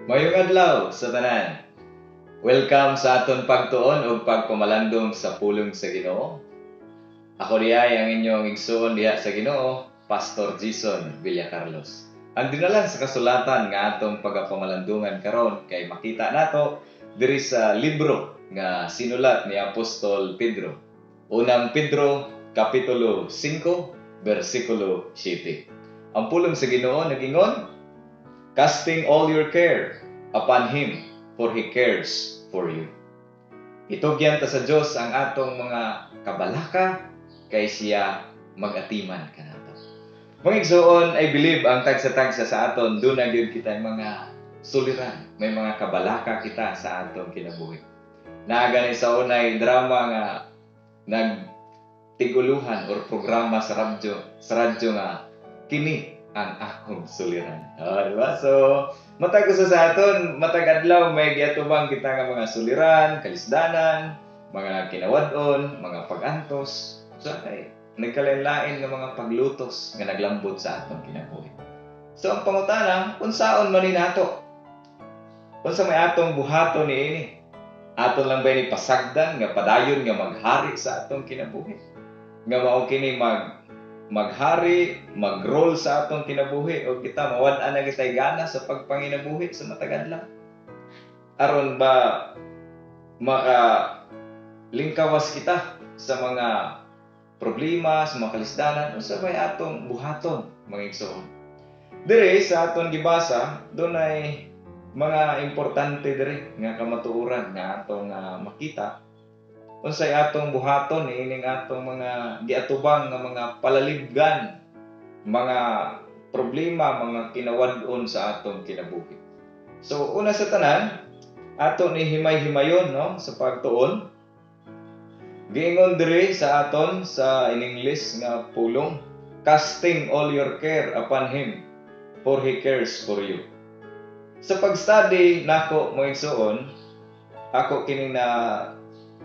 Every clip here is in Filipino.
Mayong adlaw sa tanan. Welcome sa aton pagtuon ug pagpamalandong sa pulong sa Ginoo. Ako diay ang inyong igsoon diha sa Ginoo, Pastor Jason Villacarlos. Ang dinalan sa kasulatan nga atong pagpamalandungan karon kay makita nato diri sa libro nga sinulat ni Apostol Pedro. Unang Pedro kapitulo 5 bersikulo 7. Ang pulong sa Ginoo nagingon, casting all your care upon Him, for He cares for you. Itugyan ta sa Dios ang atong mga kabalaka, kay siya mag-atiman kanato. Mga igsoon, I believe ang tagsa-tagsa sa aton, doon na gyud kita mga suliran. May mga kabalaka kita sa atong kinabuhi. Naagani sa unay drama nga nagtiguluhan or programa sa radyo nga kini ang akong suliran. Diba? So, matag usa sa aton, matag adlaw may giatubang kita nga mga suliran, kalisdanan, mga kinawadon, mga pagantos. So, nagkalain-lain nga mga paglutos nga naglambot sa atong kinabuhi. So, ang pangutana, unsaon man ni nato? Unsa may atong buhaton niini? Aton lang ba ni pasagdan nga padayon nga maghari sa atong kinabuhi? Nga mao kini maghari, mag-roll sa atong kinabuhi o kita mawad-an na kitay gana sa pagpanginabuhi sa matag adlaw. Aron ba lingkawas kita sa mga problema, sa mga kalisdanan o sa may atong buhaton, mga igsoon. Dire sa atong gibasa, doon ay mga importante dire nga kamatuoran nga atong makita unsay atong buhaton ining atong mga giatubang nga mga palalibgan, mga problema, mga kinawad-on sa atong kinabuhi. So una sa tanan, ato ni himay-himayon sa pagtuon. Giingon diri sa aton sa in English nga pulong, casting all your care upon Him, for He cares for you. Sa pag-study nako mga igsoon, ako kining na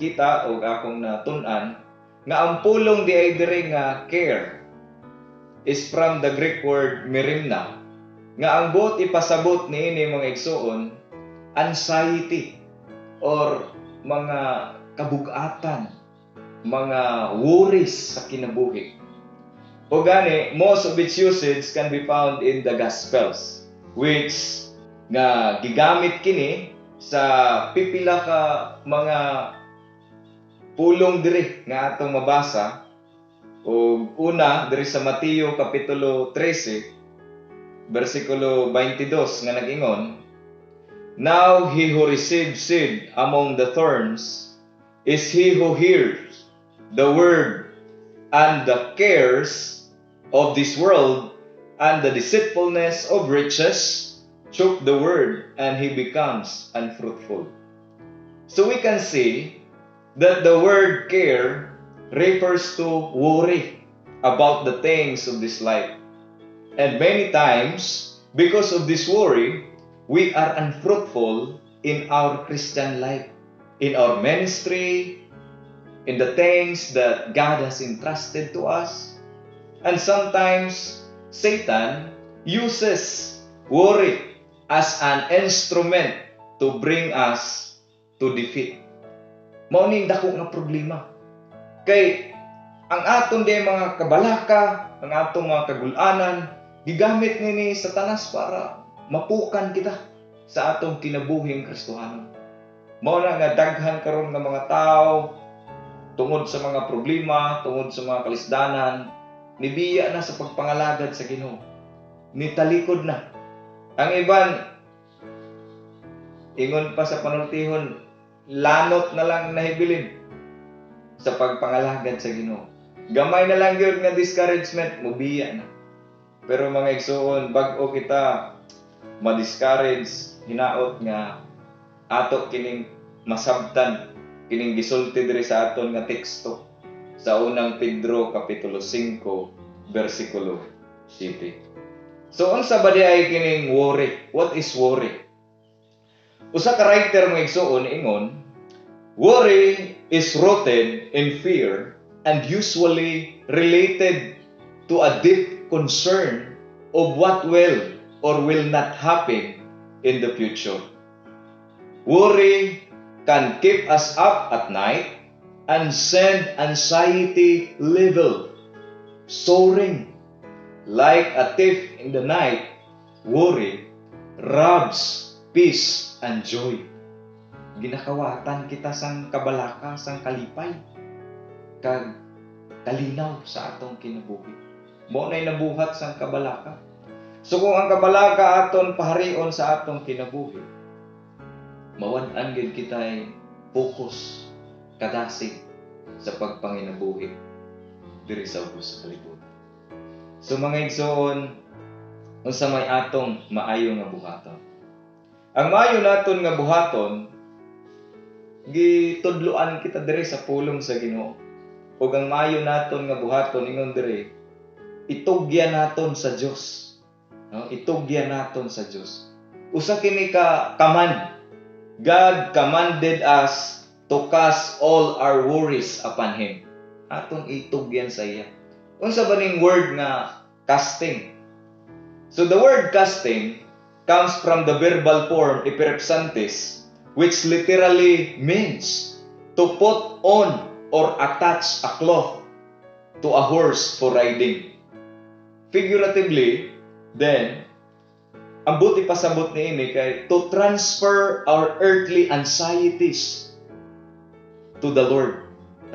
kita o akong natun-an nga ang pulong di ay diri nga care is from the Greek word merimna, nga ang buot ipasabot niini mga igsoon anxiety or mga kabug-atan, mga worries sa kinabuhi. O gani, most of its usage can be found in the Gospels, which nga gigamit kini sa pipila ka mga pulong diri nga atong mabasa. O una diri sa Mateo kapitulo 13 bersikulo 22 nga nag-ingon, now he who receives seed among the thorns is he who hears the word, and the cares of this world and the deceitfulness of riches choke the word, and he becomes unfruitful. So we can see that the word care refers to worry about the things of this life. And many times, because of this worry, we are unfruitful in our Christian life, in our ministry, in the things that God has entrusted to us. And sometimes, Satan uses worry as an instrument to bring us to defeat. Mao ning dako nga problema. Kay ang aton di mga kabalaka, ang atong mga kagul-anan, gigamit ni Satanas para mapukan kita sa atong kinabuhing Kristohanon. Mao na nga daghan karon nga mga tao tungod sa mga problema, tungod sa mga kalisdanan, nibiya na sa pagpangalagad sa Ginoo. Nitalikod na. Ang iban ingon pa sa panultihon, lanot na lang nahibilin sa pagpangalagad sa Ginoo. Gamay na lang yun nga discouragement, mubiya na. Pero mga igsoon, bag-o kita ma-discourage, hinaot nga ato kining masabtan, kining gisulti diri sa aton nga teksto sa unang Pedro kapitulo 5 bersikulo 7. So unsa ba di ay kining worry? What is worry? Usa ka writer mga igsoon ingon, worry is rooted in fear and usually related to a deep concern of what will or will not happen in the future. Worry can keep us up at night and send anxiety level soaring. Like a thief in the night, worry robs peace and joy. Ginakawatan kita sang kabalaka, sang kalipay, kag kalinaw sa atong kinabuhi. Mo na'y nabuhat sang kabalaka. So kung ang kabalaka aton paharion sa atong kinabuhi, mawad-an gid kitay focus, kadasig sa pagpanginabuhi diri sa ubos sa kalibutan. So mga igsoon, unsa may atong maayo nga buhaton. Ang maayo naton nga buhaton, gitudloan kita diri sa pulong sa Ginoo. Ug ang maayo naton nga buhaton ingon diri, itugyan naton sa Dios. No? Itugyan naton sa Dios. Usa kini ka command. God commanded us to cast all our worries upon Him. Atong itugyan sa iya. Unsa ba ning word nga casting? So the word casting comes from the verbal form ipirepsantis, which literally means to put on or attach a cloth to a horse for riding. Figuratively, then, ang buti pasabot ni ini kay to transfer our earthly anxieties to the Lord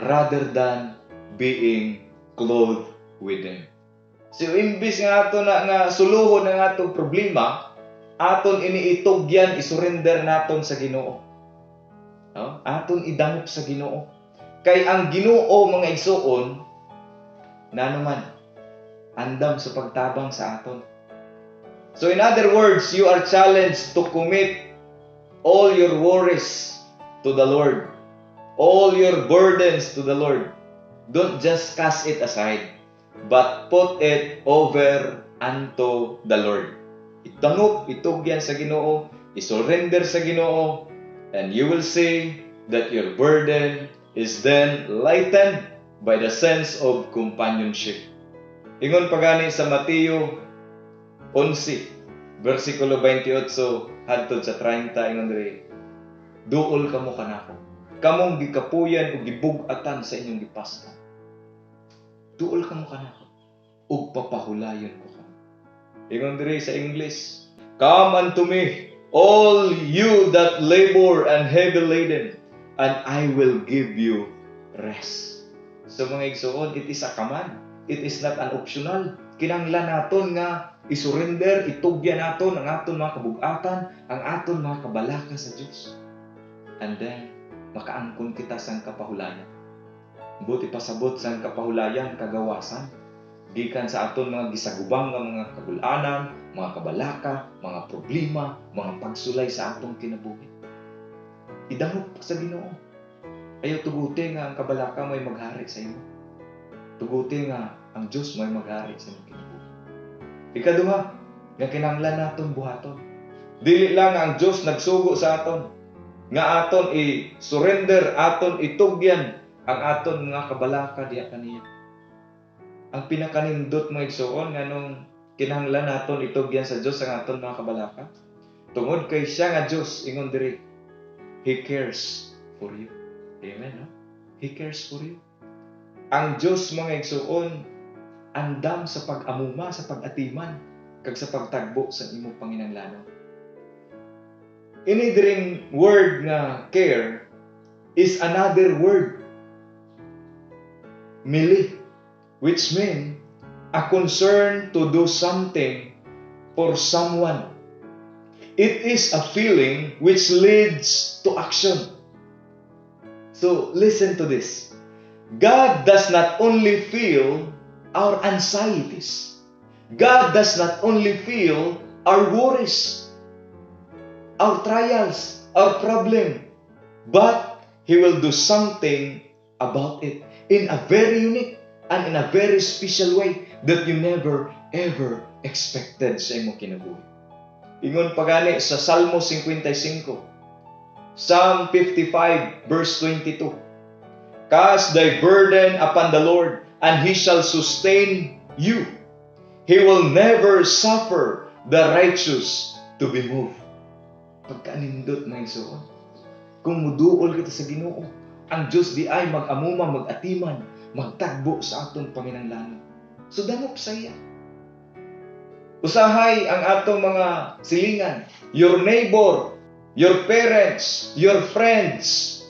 rather than being clothed with them. So, imbis nga ato na nga suluhon ang atong problema, aton iniitugyan, isurrender naton sa Ginoo. No? Aton idangop sa Ginoo. Kay ang Ginoo mga igsoon, nanuman, andam sa pagtabang sa aton. So in other words, you are challenged to commit all your worries to the Lord. All your burdens to the Lord. Don't just cast it aside, but put it over unto the Lord. Itangop, itugyan sa Ginoo, isurrender sa Ginoo, and you will see that your burden is then lightened by the sense of companionship. Ingon pagani sa Mateo 11, versikulo 28, hadtod sa 30, ingon diri, duol kamo kanako, kamong gikapuyan ug gibug-atan sa inyong gipastan. Duol kamo kanako, ug papahulayon ko kamo. Ingon diri sa English, come unto me, all you that labor and heavy laden, and I will give you rest. So mga igsoon, it is a command. It is not an optional. Kinahanglan naton nga isurrender, itugyan naton ang aton mga kabug-atan, ang aton mga kabalaka sa Dios. And then, makaangkon kita sang kapahulayan. Buti pasabot sang kapahulayan, kagawasan. Gikan sa aton mga gisagubang nga mga kagulanan, mga kabalaka, mga problema, mga pagsulay sa atong kinabuhi. Idangop sa Ginoo. Ayaw tuguti nga ang kabalaka may maghari sa imo. Tuguti nga ang Diyos may maghari sa imo kinabuhi. Ikaduha, nga kinahanglan naton buhaton. Dili lang ang Diyos nagsugo sa aton, nga aton i-surrender, aton itugyan ang aton mga kabalaka diya kaniya. Ang pinakanindot mo igsuon nga nung kinahanglan naton itugyan sa Diyos ang aton mga kabalaka. Tungod kay siya nga Diyos, ingon diri, He cares for you. Amen, no? He cares for you. Ang Diyos mga igsuon, andam sa pag-amuma, sa pag-atiman, kag sa pagtagbo sa imong panginahanglanon. Ini diring word nga care is another word, mili, which mean a concern to do something for someone. It is a feeling which leads to action. So listen to this. God does not only feel our anxieties. God does not only feel our worries, our trials, our problem, but He will do something about it in a very unique and in a very special way that you never ever expected sa imong kinabuhi. Ingon pagani sa Salmo 55, Psalm 55 verse 22. Cast thy burden upon the Lord, and He shall sustain you. He will never suffer the righteous to be moved. pagkaanindot mga igsoon. Kung muduol kita sa Ginoo, ang Dios di ay mag-amuma, mag-atiman, magtagbo sa aton panginahanglanon. So dangop sa iya. Usahay ang atong mga silingan, your neighbor, your parents, your friends,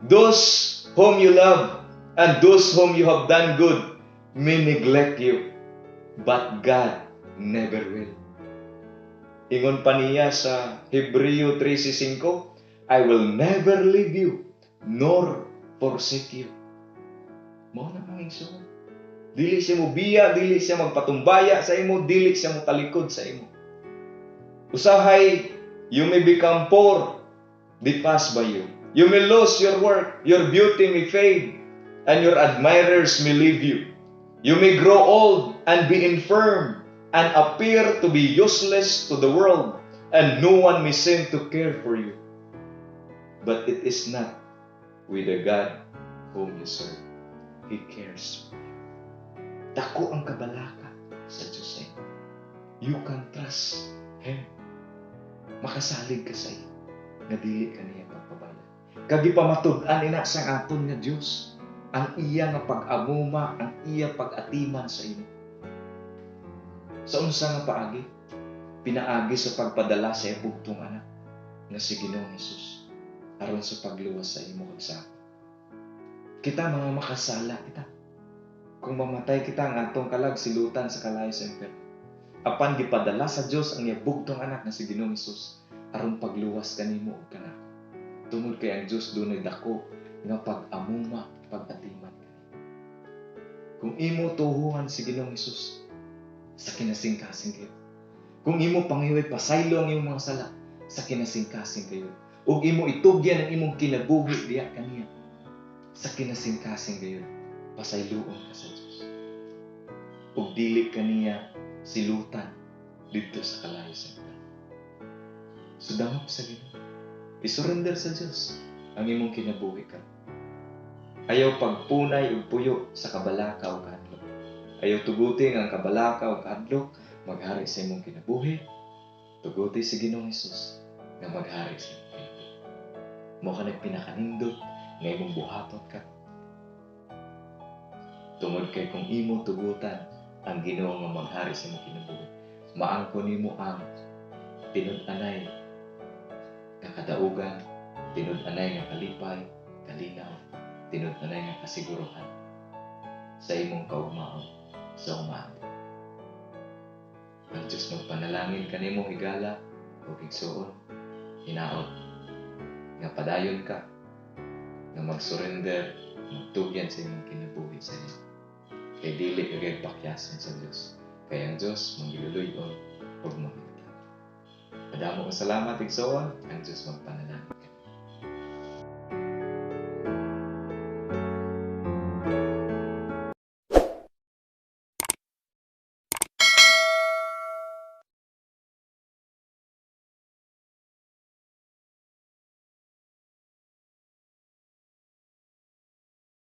those whom you love, and those whom you have done good may neglect you, but God never will. Ingon pa niya sa Hebreo 13:5, I will never leave you, nor forsake you. Mao na mga igsoon. Dili siya mo biya, dili siya magpatumbaya sa imo, dili siya mo talikod sa imo. Usahay, you may become poor, they pass by you. You may lose your work, your beauty may fade, and your admirers may leave you. You may grow old and be infirm, and appear to be useless to the world, and no one may seem to care for you. But it is not with the God whom you serve. He cares for you. Dako ang kabalaka sa Diyos sa iyo. You can trust Him. Makasalig ka sa iyo, nga dili ka niya pagpabaya. Kagi pamatud-an ina sa aton nga Diyos, ang iya nga pag-amuma, ang iya pag-atiman sa imo. Sa unsa nga paagi, pinaagi sa pagpadala sa bugtong anak nga si Ginoong Hesus aron sa pagluwas sa imo kag sa akin. Kita mga makasala kita. Kung mamatay kita ang atong kalag silutan sa kalayo sa impyerno. Apan gipadala sa Dios ang iya bugtong anak nga si Ginoong Hesus aron pagluwas kanimo ug kanako. Tungod kay ang Dios dunay dako nga pag-amuma, pag-atiman kanimo. Kung imo tuhuhan si Ginoong Hesus sa kinasingkasing kayo. Kung imo pangiway pasaylo ang imong mga sala sa kinasingkasing kayo. Ug imo itugyan ang imong kinabuhi diha kaniya sa kinasingkasing kayo. Pasayloon ka sa Diyos. Ug dili kaniya silutan dito sa kalayo sa impyerno. So dangop sa Ginoo. I-surrender sa Diyos ang imong kinabuhi ka. Ayaw pagpunay ug puyo sa kabalaka ug kadlok. Ayaw tuguting ang kabalaka ug kadlok maghari sa imong kinabuhi. Tuguti si Ginoong Hesus nga maghari sa imong kinabuhi. Mo kanang pinakanindot nga imong buhaton ka. Tungod kay kung imo tugutan ang Ginoo nga maghari sa imong kinabuhi, maangkon nimo ang tinud-anay nga kadaugan, tinud-anay nga kalipay, kalinaw, tinud-anay nga kasiguruhan sa imong kaugmaon sa umahan. Ang Diyos magpanalangin kanimo higala o igsuon, hinaot, nga padayon ka, nga mag-surrender, magtugyan sa imong kinabuhi sa iyo. Kay dili kagay pakyasan sa Diyos. Kay ang Diyos manggiluluyon o magmahigala. Madamo kong salamat, igsoon, ang Diyos magpanalangin.